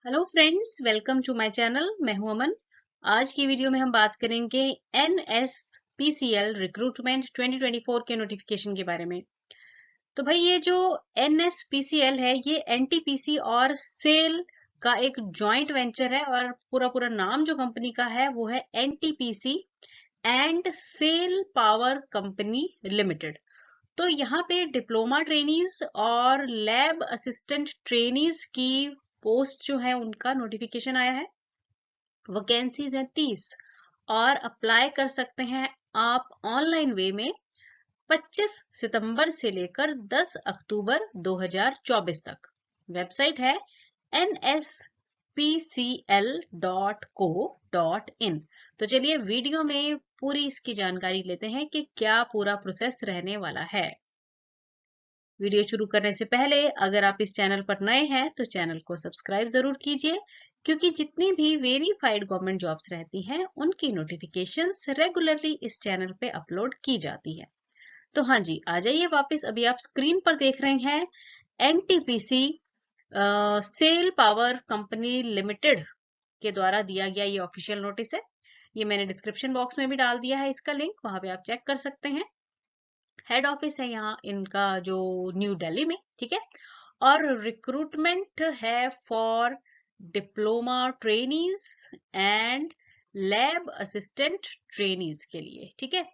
Hello friends, welcome to my channel. मैं हूं अमन। आज की वीडियो में हम बात करेंगे NSPCL रिक्रूटमेंट 2024 के नोटिफिकेशन के बारे में। तो भाई ये जो NSPCL है ये NTPC और सेल का एक जॉइंट वेंचर है और पूरा पूरा नाम जो कंपनी का है वो है NTPC and SAIL power company limited. तो यहाँ पे डिप्लोमा ट्रेनीज और लैब असिस्टेंट ट्रेनीज की पोस्ट जो है उनका नोटिफिकेशन आया है। वैकेंसीज है 30 और अप्लाई कर सकते हैं आप ऑनलाइन वे में 25 सितंबर से लेकर 10 अक्टूबर 2024 तक। वेबसाइट है nspcl.co.in। तो चलिए वीडियो में पूरी इसकी जानकारी लेते हैं कि क्या पूरा प्रोसेस रहने वाला है। वीडियो शुरू करने से पहले अगर आप इस चैनल पर नए हैं तो चैनल को सब्सक्राइब जरूर कीजिए, क्योंकि जितनी भी वेरीफाइड गवर्नमेंट जॉब्स रहती हैं उनकी नोटिफिकेशंस रेगुलरली इस चैनल पे अपलोड की जाती है। तो हाँ जी, आ जाइए वापस। अभी आप स्क्रीन पर देख रहे हैं NTPC SAIL power company limited के द्वारा दिया गया ये ऑफिशियल नोटिस है। ये मैंने डिस्क्रिप्शन बॉक्स में भी डाल दिया है इसका लिंक, वहां पे आप चेक कर सकते हैं। हेड ऑफिस है यहाँ इनका जो न्यू दिल्ली में, ठीक है। और रिक्रूटमेंट है for diploma trainees and lab assistant trainees के लिए, ठीक है।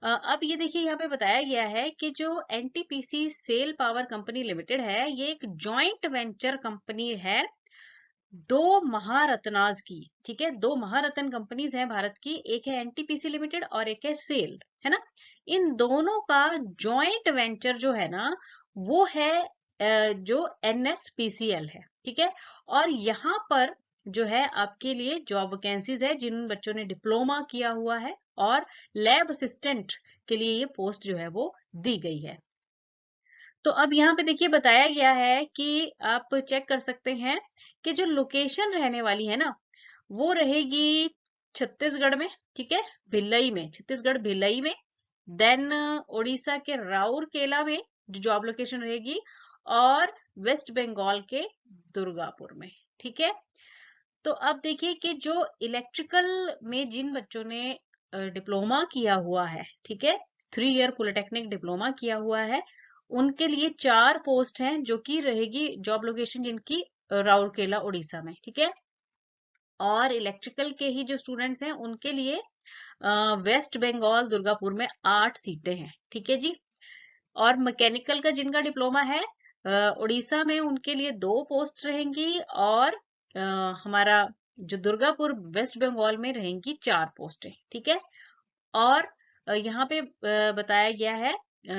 अब ये देखिए यहाँ पे बताया गया है कि जो NTPC SAIL power company limited है ये एक जॉइंट वेंचर कंपनी है दो महारत्नाज की, ठीक है। दो महारत्न कंपनीज हैं भारत की, एक है NTPC लिमिटेड और एक है सेल, है ना। इन दोनों का जॉइंट वेंचर जो है ना वो है जो NSPCL है, ठीक है। और यहाँ पर जो है आपके लिए जॉब वैकेंसीज है जिन बच्चों ने डिप्लोमा किया हुआ है और लैब असिस्टेंट के लिए ये पोस्ट जो है वो दी गई है। तो अब यहाँ पे देखिए बताया गया है कि आप चेक कर सकते हैं कि जो लोकेशन रहने वाली है ना वो रहेगी छत्तीसगढ़ में, ठीक है। भिलई में, छत्तीसगढ़ भिलई में। देन उड़ीसा के राउरकेला में जो जॉब लोकेशन रहेगी, और वेस्ट बंगाल के दुर्गापुर में, ठीक है। तो अब देखिए कि जो इलेक्ट्रिकल में जिन बच्चों ने डिप्लोमा किया हुआ है, ठीक है, 3 ईयर पॉलिटेक्निक डिप्लोमा किया हुआ है, उनके लिए 4 पोस्ट हैं जो कि रहेगी जॉब लोकेशन जिनकी राउरकेला उड़ीसा में, ठीक है। और इलेक्ट्रिकल के ही जो स्टूडेंट्स हैं उनके लिए वेस्ट बंगाल दुर्गापुर में 8 सीटें हैं, ठीक है जी। और मैकेनिकल का जिनका डिप्लोमा है उड़ीसा में उनके लिए 2 पोस्ट रहेंगी, और हमारा जो दुर्गापुर वेस्ट बंगाल में रहेंगी 4 पोस्टें, ठीक है। और यहाँ पे बताया गया है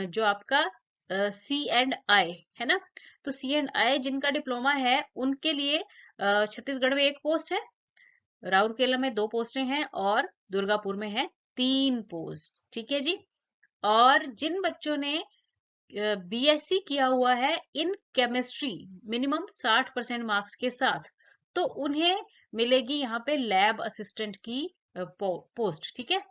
जो आपका C&I है ना, तो C&I जिनका डिप्लोमा है उनके लिए छत्तीसगढ़ में 1 पोस्ट है, राउरकेला में 2 पोस्टें हैं और दुर्गापुर में है 3 पोस्ट, ठीक है जी। और जिन बच्चों ने BSc किया हुआ है इन केमिस्ट्री मिनिमम 60% मार्क्स के साथ, तो उन्हें मिलेगी यहाँ पे लैब असिस्टेंट की पोस्ट, ठीक है।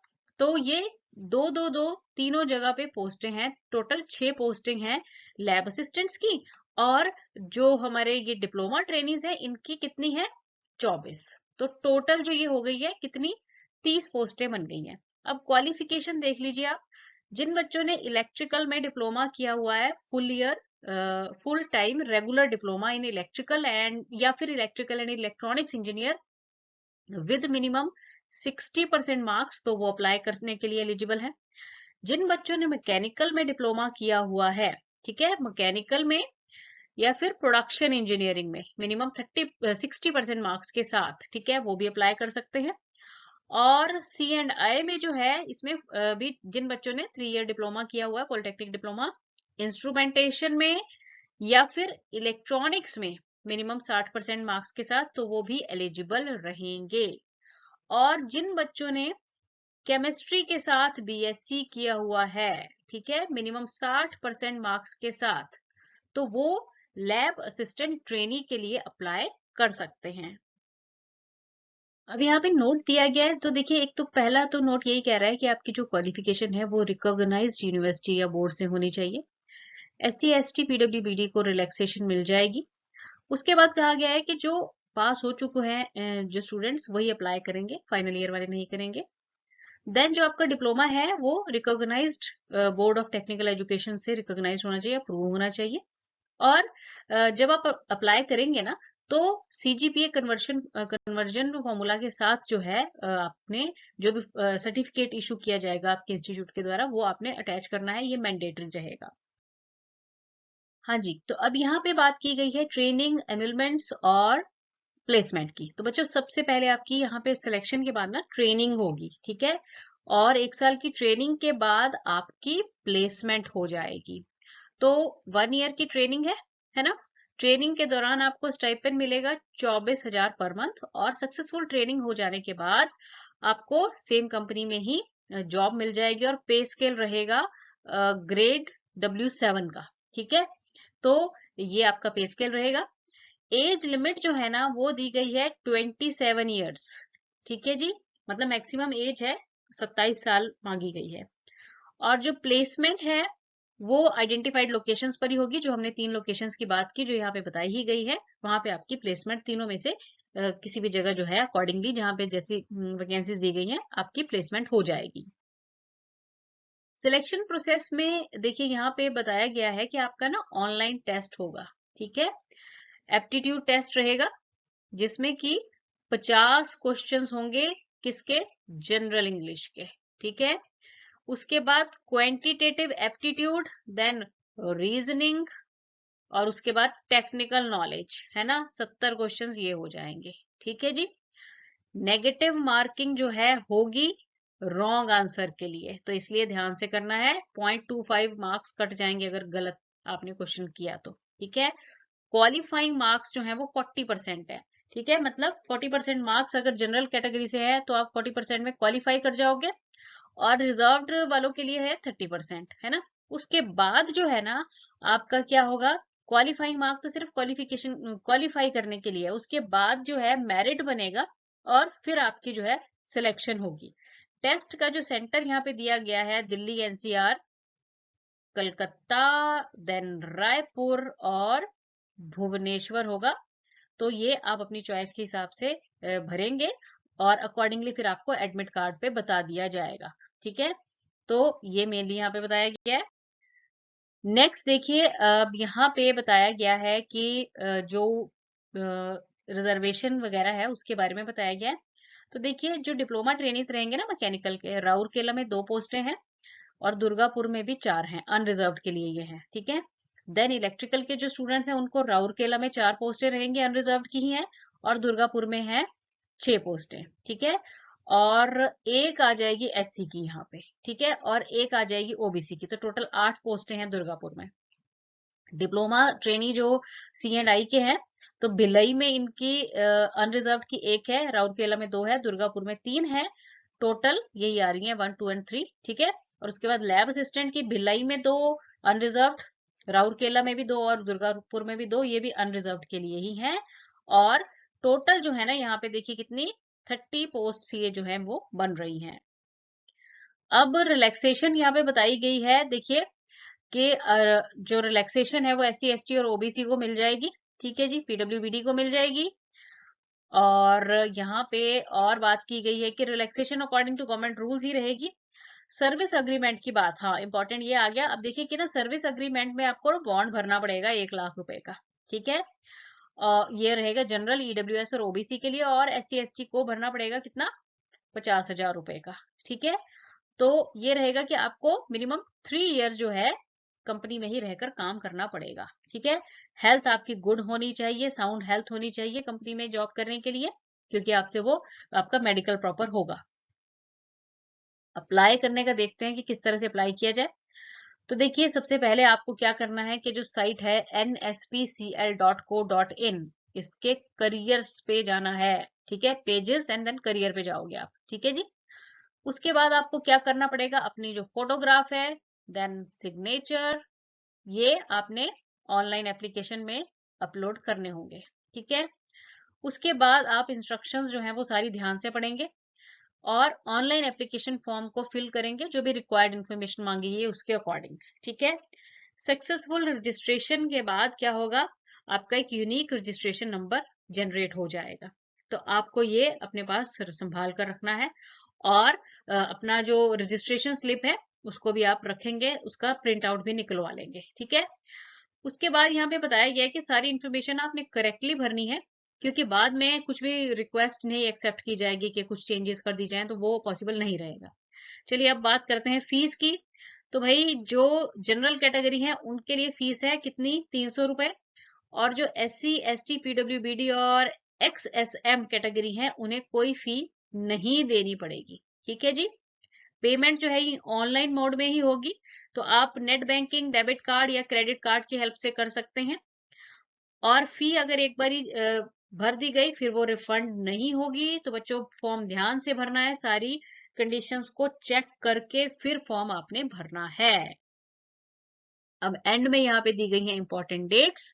तो ये दो दो दो तीनों जगह पे पोस्टें हैं, टोटल 6 पोस्टिंग हैं लैब असिस्टेंट्स की। और जो हमारे ये डिप्लोमा ट्रेनीज है इनकी कितनी है, 24। तो टोटल जो ये हो गई है कितनी, 30 पोस्टें बन गई हैं। अब क्वालिफिकेशन देख लीजिए आप। जिन बच्चों ने इलेक्ट्रिकल में डिप्लोमा किया हुआ है full time regular diploma in electrical and या फिर electrical and electronics engineer with minimum 60% marks, तो वो अप्लाई करने के लिए एलिजिबल है। जिन बच्चों ने मैकेनिकल में डिप्लोमा किया हुआ है, ठीक है, मैकेनिकल में या फिर प्रोडक्शन इंजीनियरिंग में मिनिमम 60% मार्क्स के साथ, ठीक है, वो भी अप्लाई कर सकते हैं। और C&I में जो है इसमें भी जिन बच्चों ने 3 ईयर डिप्लोमा किया हुआ है पॉलिटेक्निक डिप्लोमा इंस्ट्रूमेंटेशन में या फिर इलेक्ट्रॉनिक्स में मिनिमम 60% मार्क्स के साथ, तो वो भी एलिजिबल रहेंगे। और जिन बच्चों ने केमिस्ट्री के साथ BSc किया हुआ है, ठीक है, मिनिमम 60% मार्क्स के साथ, तो वो लैब असिस्टेंट ट्रेनी के लिए अप्लाई कर सकते हैं। अब यहाँ पे नोट दिया गया है, तो देखिए एक तो पहला तो नोट यही कह रहा है कि आपकी जो क्वालिफिकेशन है वो रिकॉग्नाइज्ड यूनिवर्सिटी या बोर्ड से होनी चाहिए। SC ST PWBD को रिलैक्सेशन मिल जाएगी। उसके बाद कहा गया है कि जो पास हो चुके हैं जो स्टूडेंट्स, वही अप्लाई करेंगे, फाइनल ईयर वाले नहीं करेंगे। देन जो आपका डिप्लोमा है वो recognised board of technical education से रिकॉग्नाइज्ड होना चाहिए, अप्रूव होना चाहिए। और जब आप अप्लाई करेंगे ना, तो सीजीपीए कन्वर्जन फॉर्मूला के साथ जो है आपने जो भी सर्टिफिकेट इशू किया जाएगा आपके इंस्टीट्यूट के द्वारा, वो आपने अटैच करना है, ये मैंडेटरी रहेगा। हाँ जी, तो अब यहाँ पे बात की गई है ट्रेनिंग, एमिलमेंट्स और प्लेसमेंट की। तो बच्चों सबसे पहले आपकी यहाँ पे सिलेक्शन के बाद ना ट्रेनिंग होगी, ठीक है, और 1 साल की ट्रेनिंग के बाद आपकी प्लेसमेंट हो जाएगी। तो 1 ईयर की ट्रेनिंग है ना। ट्रेनिंग के दौरान आपको स्टाइपेंड मिलेगा 24,000 पर मंथ, और सक्सेसफुल ट्रेनिंग हो जाने के बाद आपको सेम कंपनी में ही जॉब मिल जाएगी, और पे स्केल रहेगा ग्रेड W7 का, ठीक है। तो ये आपका पे स्केल रहेगा। एज लिमिट जो है ना वो दी गई है 27 ईयर्स, ठीक है जी, मतलब मैक्सिमम एज है 27 साल मांगी गई है। और जो प्लेसमेंट है वो आइडेंटिफाइड लोकेशंस पर ही होगी, जो हमने 3 लोकेशंस की बात की जो यहाँ पे बताई ही गई है, वहां पे आपकी प्लेसमेंट तीनों में से किसी भी जगह जो है अकॉर्डिंगली जहाँ पे जैसी वैकेंसीज दी गई हैं आपकी प्लेसमेंट हो जाएगी। सिलेक्शन प्रोसेस में देखिए यहाँ पे बताया गया है कि आपका ना ऑनलाइन टेस्ट होगा, ठीक है। एप्टीट्यूड टेस्ट रहेगा जिसमें कि 50 क्वेश्चंस होंगे, किसके, जनरल इंग्लिश के, ठीक है। उसके बाद क्वांटिटेटिव एप्टीट्यूड, देन रीजनिंग, और उसके बाद टेक्निकल नॉलेज, है ना, 70 क्वेश्चंस ये हो जाएंगे, ठीक है जी। नेगेटिव मार्किंग जो है होगी रॉन्ग आंसर के लिए, तो इसलिए ध्यान से करना है, 0.25 मार्क्स कट जाएंगे अगर गलत आपने क्वेश्चन किया तो, ठीक है। क्वालिफाइंग मार्क्स जो है वो 40% है, ठीक है, मतलब 40% मार्क्स अगर जनरल कैटेगरी से है तो आप 40% में क्वालिफाई कर जाओगे, और रिजर्व्ड वालों के लिए है 30%, है ना। उसके बाद जो है ना आपका क्या होगा, क्वालिफाइंग मार्क तो सिर्फ क्वालिफिकेशन क्वालिफाई करने के लिए है, उसके बाद जो है मेरिट बनेगा, और फिर आपकी जो है सिलेक्शन होगी। टेस्ट का जो सेंटर यहाँ पे दिया गया है, दिल्ली NCR, कलकत्ता, देन रायपुर और भुवनेश्वर होगा। तो ये आप अपनी चॉइस के हिसाब से भरेंगे, और अकॉर्डिंगली फिर आपको एडमिट कार्ड पे बता दिया जाएगा, ठीक है। तो ये मेनली यहाँ पे बताया गया है। नेक्स्ट देखिए, अब यहाँ पे बताया गया है कि जो रिजर्वेशन वगैरह है उसके बारे में बताया गया है। तो देखिए जो डिप्लोमा ट्रेनिंग्स रहेंगे ना मैकेनिकल के, राउरकेला में 2 पोस्टें हैं, और दुर्गापुर में भी 4 हैं, अनरिजर्व्ड के लिए ये हैं, ठीक है। देन इलेक्ट्रिकल के जो स्टूडेंट्स हैं उनको राउरकेला में 4 पोस्टें रहेंगी, अनरिजर्व्ड की ही हैं, और दुर्गापुर में है 6 पोस्टें, ठीक है। और एक आ जाएगी SC की यहाँ पे, ठीक है, और एक आ जाएगी OBC की, तो टोटल 8 पोस्टें हैं दुर्गापुर में। डिप्लोमा ट्रेनी जो C&I के हैं, तो भिलई में इनकी अनरिजर्व्ड की 1 है, राउरकेला में 2 है, दुर्गापुर में 3 है, टोटल यही आ रही है 1, 2 एंड 3, ठीक है। और उसके बाद लैब असिस्टेंट की भिलई में 2 अनरिजर्व्ड, राउरकेला में भी 2 और दुर्गापुर में भी 2, ये भी अनरिजर्व्ड के लिए ही है। और टोटल जो है ना यहाँ पे देखिए कितनी 30 पोस्ट ये जो है वो बन रही हैं। अब रिलैक्सेशन यहाँ पे बताई गई है, देखिए कि जो रिलैक्सेशन है वो SC ST और OBC को मिल जाएगी, ठीक है जी, PWBD को मिल जाएगी। और यहाँ पे और बात की गई है कि relaxation according to government rules ही रहेगी। सर्विस अग्रीमेंट की बात, हाँ इंपॉर्टेंट ये आ गया। अब देखिए कि ना सर्विस अग्रीमेंट में आपको बॉन्ड भरना पड़ेगा 1 लाख रुपए का, ठीक है। ये रहेगा जनरल EWS और OBC के लिए, और SC ST को भरना पड़ेगा कितना, 50,000 रुपए का, ठीक है। तो ये रहेगा कि आपको मिनिमम 3 ईयर जो है कंपनी में ही रहकर काम करना पड़ेगा, ठीक है। हेल्थ आपकी गुड होनी चाहिए, साउंड हेल्थ होनी चाहिए कंपनी में जॉब करने के लिए, क्योंकि आपसे वो आपका मेडिकल प्रॉपर होगा। अप्लाई करने का देखते हैं कि किस तरह से अप्लाई किया जाए। तो देखिए सबसे पहले आपको क्या करना है कि जो साइट है nspcl.co.in, इसके करियर्स पे जाना है, ठीक है, पेजेस एंड देन करियर पे जाओगे आप, ठीक है जी। उसके बाद आपको क्या करना पड़ेगा, अपनी जो फोटोग्राफ है, देन सिग्नेचर, ये आपने ऑनलाइन एप्लीकेशन में अपलोड करने होंगे, ठीक है। उसके बाद आप इंस्ट्रक्शंस जो हैं वो सारी ध्यान से पढ़ेंगे, और ऑनलाइन एप्लीकेशन फॉर्म को फिल करेंगे, जो भी रिक्वायर्ड इन्फॉर्मेशन मांगी है उसके अकॉर्डिंग, ठीक है। सक्सेसफुल रजिस्ट्रेशन के बाद क्या होगा, आपका एक यूनिक रजिस्ट्रेशन नंबर जनरेट हो जाएगा। तो आपको ये अपने पास संभाल कर रखना है। और अपना जो रजिस्ट्रेशन स्लिप है उसको भी आप रखेंगे, उसका प्रिंट आउट भी निकलवा लेंगे, ठीक है। उसके बाद यहाँ पे बताया गया है कि सारी इंफॉर्मेशन आपने करेक्टली भरनी है, क्योंकि बाद में कुछ भी रिक्वेस्ट नहीं एक्सेप्ट की जाएगी कि कुछ चेंजेस कर दी जाए, तो वो पॉसिबल नहीं रहेगा। चलिए अब बात करते हैं फीस की। तो भाई जो जनरल कैटेगरी है उनके लिए फीस है कितनी, 300 रुपए। और जो SC, ST, PWBD और XSM कैटेगरी है उन्हें कोई फी नहीं देनी पड़ेगी, ठीक है जी। पेमेंट जो है ये ऑनलाइन मोड में ही होगी, तो आप नेट बैंकिंग, डेबिट कार्ड या क्रेडिट कार्ड की हेल्प से कर सकते हैं। और फी अगर एक बारी भर दी गई फिर वो रिफंड नहीं होगी। तो बच्चों फॉर्म ध्यान से भरना है, सारी कंडीशंस को चेक करके फिर फॉर्म आपने भरना है। अब एंड में यहाँ पे दी गई है इंपॉर्टेंट डेट्स।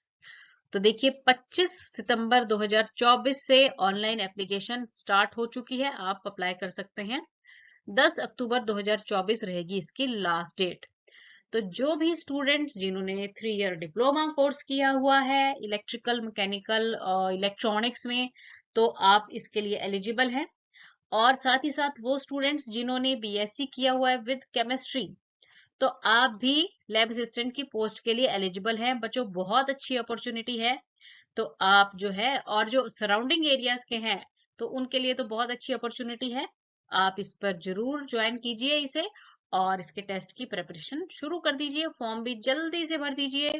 तो देखिए 25 सितंबर 2024 से ऑनलाइन एप्लीकेशन स्टार्ट हो चुकी है, आप अप्लाई कर सकते हैं। 10 अक्टूबर 2024 रहेगी इसकी लास्ट डेट। तो जो भी स्टूडेंट्स जिन्होंने 3 ईयर डिप्लोमा कोर्स किया हुआ है इलेक्ट्रिकल, मैकेनिकल और इलेक्ट्रॉनिक्स में, तो आप इसके लिए एलिजिबल हैं। और साथ ही साथ वो स्टूडेंट्स जिन्होंने BSc किया हुआ है विद केमिस्ट्री, तो आप भी लैब असिस्टेंट की पोस्ट के लिए एलिजिबल हैं। बच्चों बहुत अच्छी अपॉर्चुनिटी है। तो आप जो है, और जो सराउंडिंग एरियाज के हैं तो उनके लिए तो बहुत अच्छी अपॉर्चुनिटी है। आप इस पर जरूर ज्वाइन कीजिए इसे, और इसके टेस्ट की प्रिपरेशन शुरू कर दीजिए, फॉर्म भी जल्दी से भर दीजिए।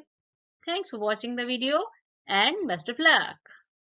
Thanks for watching the video and best of luck.